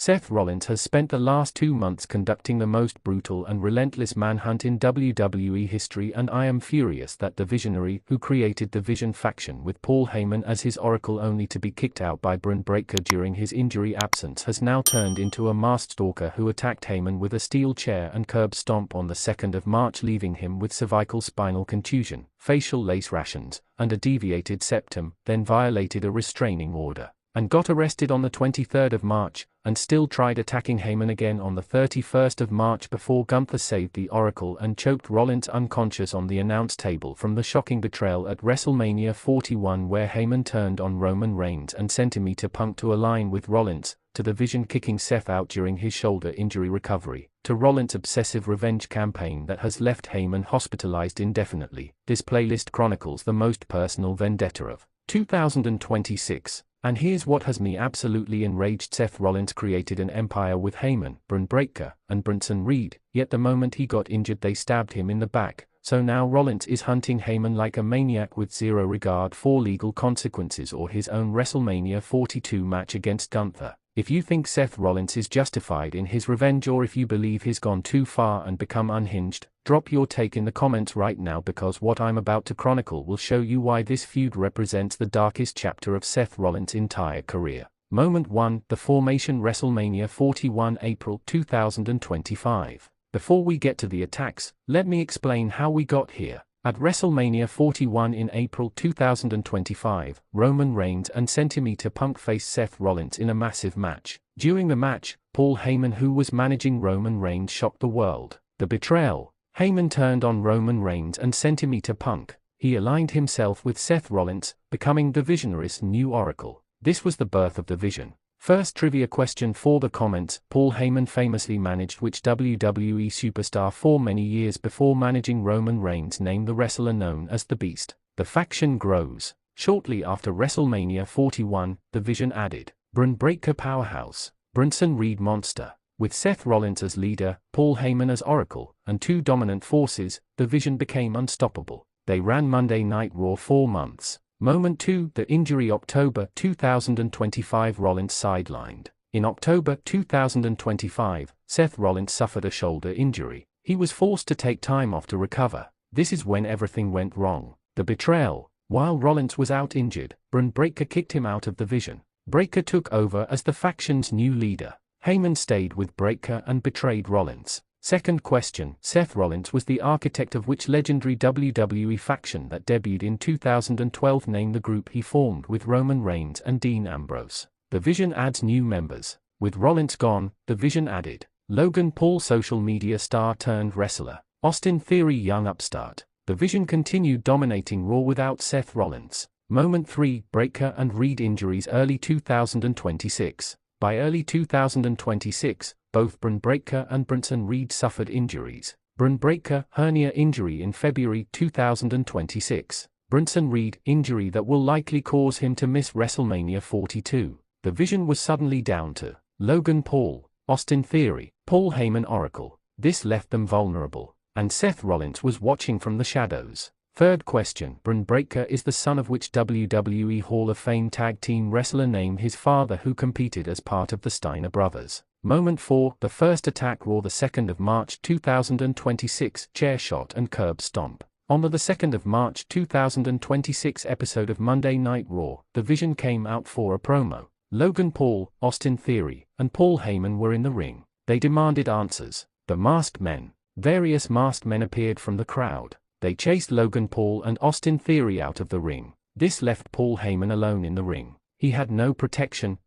Seth Rollins has spent the last 2 months conducting the most brutal and relentless manhunt in WWE history, and I am furious that the visionary who created the Vision faction with Paul Heyman as his oracle only to be kicked out by Braun Breaker during his injury absence has now turned into a masked stalker who attacked Heyman with a steel chair and curb stomp on the 2nd of March, leaving him with cervical spinal contusion, facial lace rations, and a deviated septum, then violated a restraining order and got arrested on the 23rd of March, and still tried attacking Heyman again on the 31st of March before Gunther saved the Oracle and choked Rollins unconscious on the announce table from the shocking betrayal at WrestleMania 41, where Heyman turned on Roman Reigns and sent him to Punk to align with Rollins, to the Vision kicking Seth out during his shoulder injury recovery, to Rollins' obsessive revenge campaign that has left Heyman hospitalized indefinitely. This playlist chronicles the most personal vendetta of 2026. And here's what has me absolutely enraged. Seth Rollins created an empire with Heyman, Braun Breaker, and Bronson Reed, yet the moment he got injured they stabbed him in the back, so now Rollins is hunting Heyman like a maniac with zero regard for legal consequences or his own WrestleMania 42 match against Gunther. If you think Seth Rollins is justified in his revenge, or if you believe he's gone too far and become unhinged, drop your take in the comments right now, because what I'm about to chronicle will show you why this feud represents the darkest chapter of Seth Rollins' entire career. Moment 1. The formation. WrestleMania 41, April 2025. Before we get to the attacks, let me explain how we got here. At WrestleMania 41 in April 2025, Roman Reigns and Centimeter Punk faced Seth Rollins in a massive match. During the match, Paul Heyman, who was managing Roman Reigns, shocked the world. The betrayal. Heyman turned on Roman Reigns and Centimeter Punk. He aligned himself with Seth Rollins, becoming the Visionary's new oracle. This was the birth of the Vision. First trivia question for the comments. Paul Heyman famously managed which WWE superstar for many years before managing Roman Reigns? Name the wrestler known as the Beast. The faction grows. Shortly after WrestleMania 41, the Vision added Braun Breaker Powerhouse, Bronson Reed Monster. With Seth Rollins as leader, Paul Heyman as oracle, and 2 dominant forces, the Vision became unstoppable. They ran Monday Night Raw 4 months. Moment 2. The injury. October 2025. Rollins sidelined. In October 2025, Seth Rollins suffered a shoulder injury. He was forced to take time off to recover. This is when everything went wrong. The betrayal. While Rollins was out injured, Braun Breaker kicked him out of the Vision. Breaker took over as the faction's new leader. Heyman stayed with Breaker and betrayed Rollins. Second question. Seth Rollins was the architect of which legendary WWE faction that debuted in 2012? Name the group he formed with Roman Reigns and Dean Ambrose. The Vision adds new members. With Rollins gone, the Vision added Logan Paul, social media star turned wrestler. Austin Theory, young upstart. The Vision continued dominating Raw without Seth Rollins. Moment 3. Breaker and Reed injuries. Early 2026. By early 2026, both Braun Breaker and Bronson Reed suffered injuries. Braun Breaker, hernia injury in February 2026. Bronson Reed, injury that will likely cause him to miss WrestleMania 42. The Vision was suddenly down to Logan Paul, Austin Theory, Paul Heyman oracle. This left them vulnerable, and Seth Rollins was watching from the shadows. Third question. Braun Breaker is the son of which WWE Hall of Fame tag team wrestler? Name his father who competed as part of the Steiner brothers. Moment 4. The first attack. Raw the 2nd of March 2026. Chair shot and curb stomp. On the 2nd of March 2026 episode of Monday Night Raw, the Vision came out for a promo. Logan Paul, Austin Theory, and Paul Heyman were in the ring. They demanded answers. The masked men. Various masked men appeared from the crowd. They chased Logan Paul and Austin Theory out of the ring. This left Paul Heyman alone in the ring. He had no protection.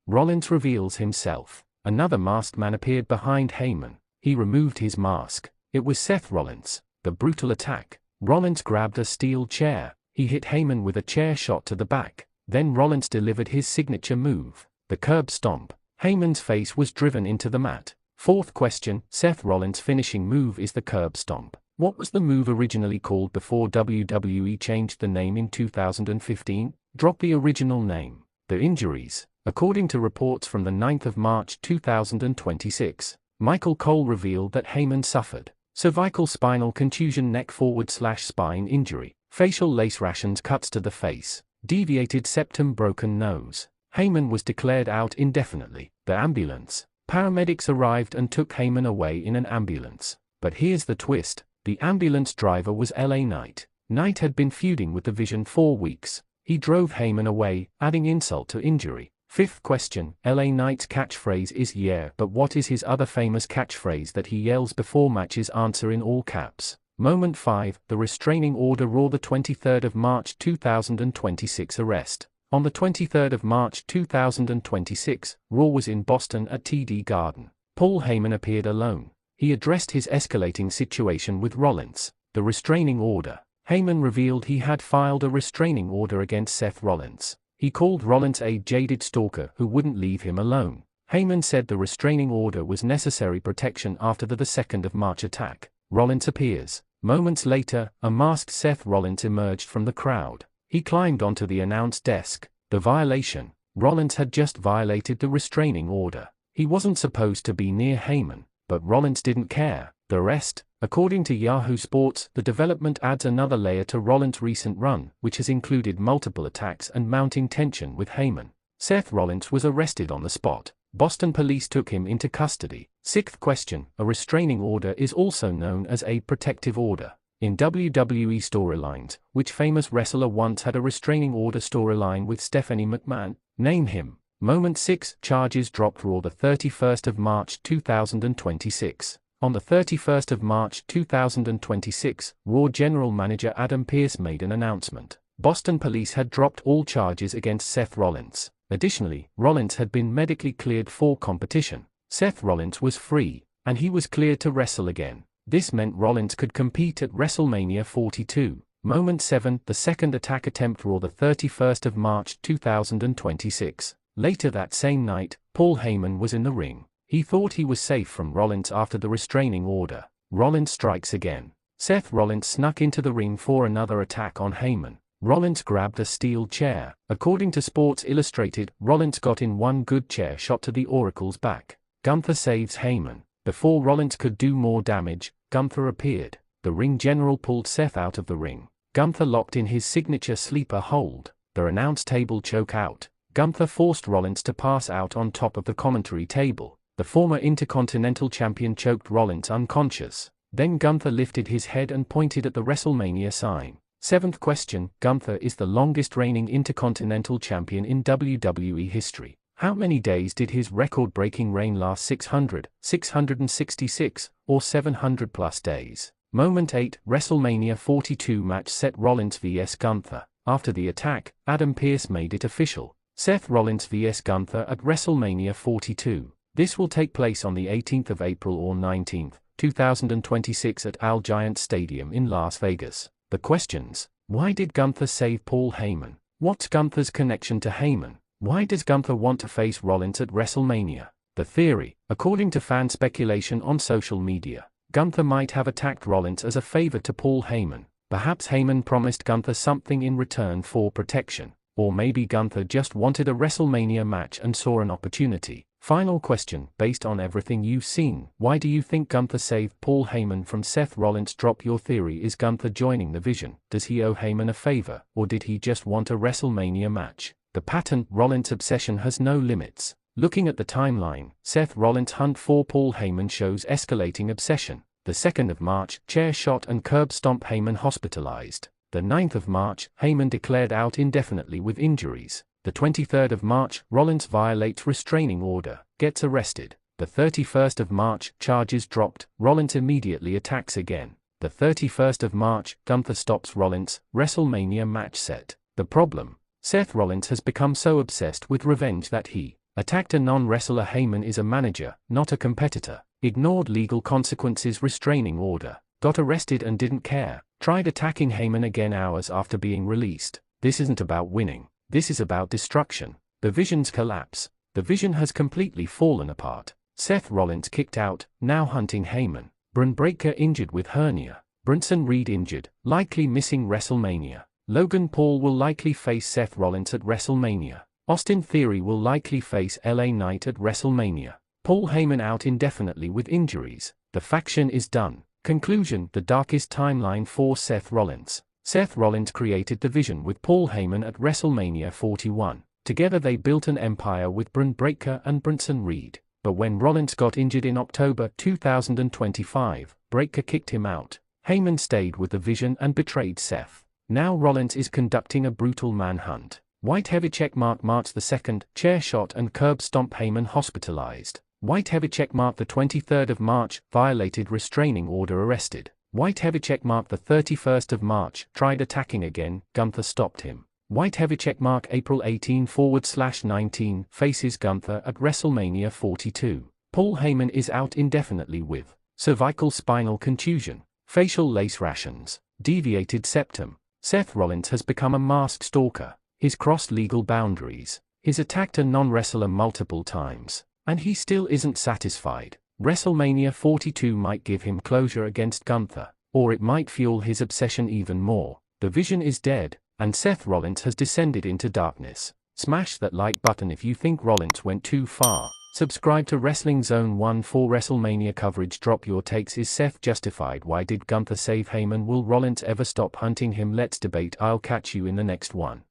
Rollins reveals himself. Another masked man appeared behind Heyman. He removed his mask. It was Seth Rollins. The brutal attack. Rollins grabbed a steel chair. He hit Heyman with a chair shot to the back. Then Rollins delivered his signature move, the curb stomp. Heyman's face was driven into the mat. Fourth question. Seth Rollins' finishing move is the curb stomp. What was the move originally called before WWE changed the name in 2015? Drop the original name. The injuries. According to reports from the 9th of March 2026, Michael Cole revealed that Heyman suffered cervical spinal contusion, neck forward/spine injury, facial lace rations, cuts to the face, deviated septum, broken nose. Heyman was declared out indefinitely. The ambulance. Paramedics arrived and took Heyman away in an ambulance. But here's the twist. The ambulance driver was LA Knight. Knight had been feuding with the Vision 4 weeks. He drove Heyman away, adding insult to injury. Fifth question, LA Knight's catchphrase is "yeah," but what is his other famous catchphrase that he yells before matches? Answer in all caps. Moment 5, the restraining order. Raw, the 23rd of March 2026 arrest. On the 23rd of March 2026, Raw was in Boston at TD Garden. Paul Heyman appeared alone. He addressed his escalating situation with Rollins. The restraining order. Heyman revealed he had filed a restraining order against Seth Rollins. He called Rollins a jaded stalker who wouldn't leave him alone. Heyman said the restraining order was necessary protection after the 2nd of March attack. Rollins appears. Moments later, a masked Seth Rollins emerged from the crowd. He climbed onto the announce desk. The violation. Rollins had just violated the restraining order. He wasn't supposed to be near Heyman, but Rollins didn't care. The rest. According to Yahoo Sports, the development adds another layer to Rollins' recent run, which has included multiple attacks and mounting tension with Heyman. Seth Rollins was arrested on the spot. Boston police took him into custody. Sixth question, a restraining order is also known as a protective order. In WWE storylines, which famous wrestler once had a restraining order storyline with Stephanie McMahon? Name him. Moment 6, charges dropped. Raw, the 31st of March 2026. On the 31st of March 2026, Raw General Manager Adam Pearce made an announcement. Boston police had dropped all charges against Seth Rollins. Additionally, Rollins had been medically cleared for competition. Seth Rollins was free, and he was cleared to wrestle again. This meant Rollins could compete at WrestleMania 42. Moment 7, the second attack attempt. Raw, the 31st of March 2026. Later that same night, Paul Heyman was in the ring. He thought he was safe from Rollins after the restraining order. Rollins strikes again. Seth Rollins snuck into the ring for another attack on Heyman. Rollins grabbed a steel chair. According to Sports Illustrated, Rollins got in one good chair shot to the Oracle's back. Gunther saves Heyman. Before Rollins could do more damage, Gunther appeared. The ring general pulled Seth out of the ring. Gunther locked in his signature sleeper hold. The announce table choke out. Gunther forced Rollins to pass out on top of the commentary table. The former Intercontinental Champion choked Rollins unconscious. Then Gunther lifted his head and pointed at the WrestleMania sign. Seventh question, Gunther is the longest reigning Intercontinental Champion in WWE history. How many days did his record-breaking reign last? 600, 666, or 700 plus days? Moment 8, WrestleMania 42 match. Seth Rollins vs Gunther. After the attack, Adam Pearce made it official. Seth Rollins vs Gunther at WrestleMania 42. This will take place on the 18th of April or 19th, 2026 at Allegiant Stadium in Las Vegas. The questions. Why did Gunther save Paul Heyman? What's Gunther's connection to Heyman? Why does Gunther want to face Rollins at WrestleMania? The theory. According to fan speculation on social media, Gunther might have attacked Rollins as a favor to Paul Heyman. Perhaps Heyman promised Gunther something in return for protection. Or maybe Gunther just wanted a WrestleMania match and saw an opportunity. Final question, based on everything you've seen, why do you think Gunther saved Paul Heyman from Seth Rollins? Drop your theory. Is Gunther joining the Vision? Does he owe Heyman a favor, or did he just want a WrestleMania match? The pattern, Rollins' obsession has no limits. Looking at the timeline, Seth Rollins' hunt for Paul Heyman shows escalating obsession. The 2nd of March, chair shot and curb stomp, Heyman hospitalized. The 9th of March, Heyman declared out indefinitely with injuries. The 23rd of March, Rollins violates restraining order, gets arrested. The 31st of March, charges dropped, Rollins immediately attacks again. The 31st of March, Gunther stops Rollins, WrestleMania match set. The problem? Seth Rollins has become so obsessed with revenge that he attacked a non-wrestler. Heyman is a manager, not a competitor. Ignored legal consequences, restraining order. Got arrested and didn't care. Tried attacking Heyman again hours after being released. This isn't about winning. This is about destruction. The Vision's collapse. The Vision has completely fallen apart. Seth Rollins kicked out, now hunting Heyman. Braun Breaker injured with hernia. Bronson Reed injured, likely missing WrestleMania. Logan Paul will likely face Seth Rollins at WrestleMania. Austin Theory will likely face LA Knight at WrestleMania. Paul Heyman out indefinitely with injuries. The faction is done. Conclusion, the darkest timeline for Seth Rollins. Seth Rollins created the Vision with Paul Heyman at WrestleMania 41. Together they built an empire with Braun Breaker and Bronson Reed. But when Rollins got injured in October 2025, Breaker kicked him out. Heyman stayed with the Vision and betrayed Seth. Now Rollins is conducting a brutal manhunt. White heavy checkmark March 2nd, chair shot and curb stomp, Heyman hospitalized. White heavy checkmark the 23rd of March, violated restraining order, arrested. White heavy checkmark the 31st of March, tried attacking again, Gunther stopped him. White heavy checkmark April 18/19, faces Gunther at WrestleMania 42. Paul Heyman is out indefinitely with cervical spinal contusion, facial lace rations, deviated septum. Seth Rollins has become a masked stalker. He's crossed legal boundaries. He's attacked a non-wrestler multiple times. And he still isn't satisfied. WrestleMania 42 might give him closure against Gunther, or it might fuel his obsession even more. The Vision is dead, and Seth Rollins has descended into darkness. Smash that like button if you think Rollins went too far. Subscribe to Wrestling Zone 1 for WrestleMania coverage. Drop your takes. Is Seth justified? Why did Gunther save Heyman? Will Rollins ever stop hunting him? Let's debate. I'll catch you in the next one.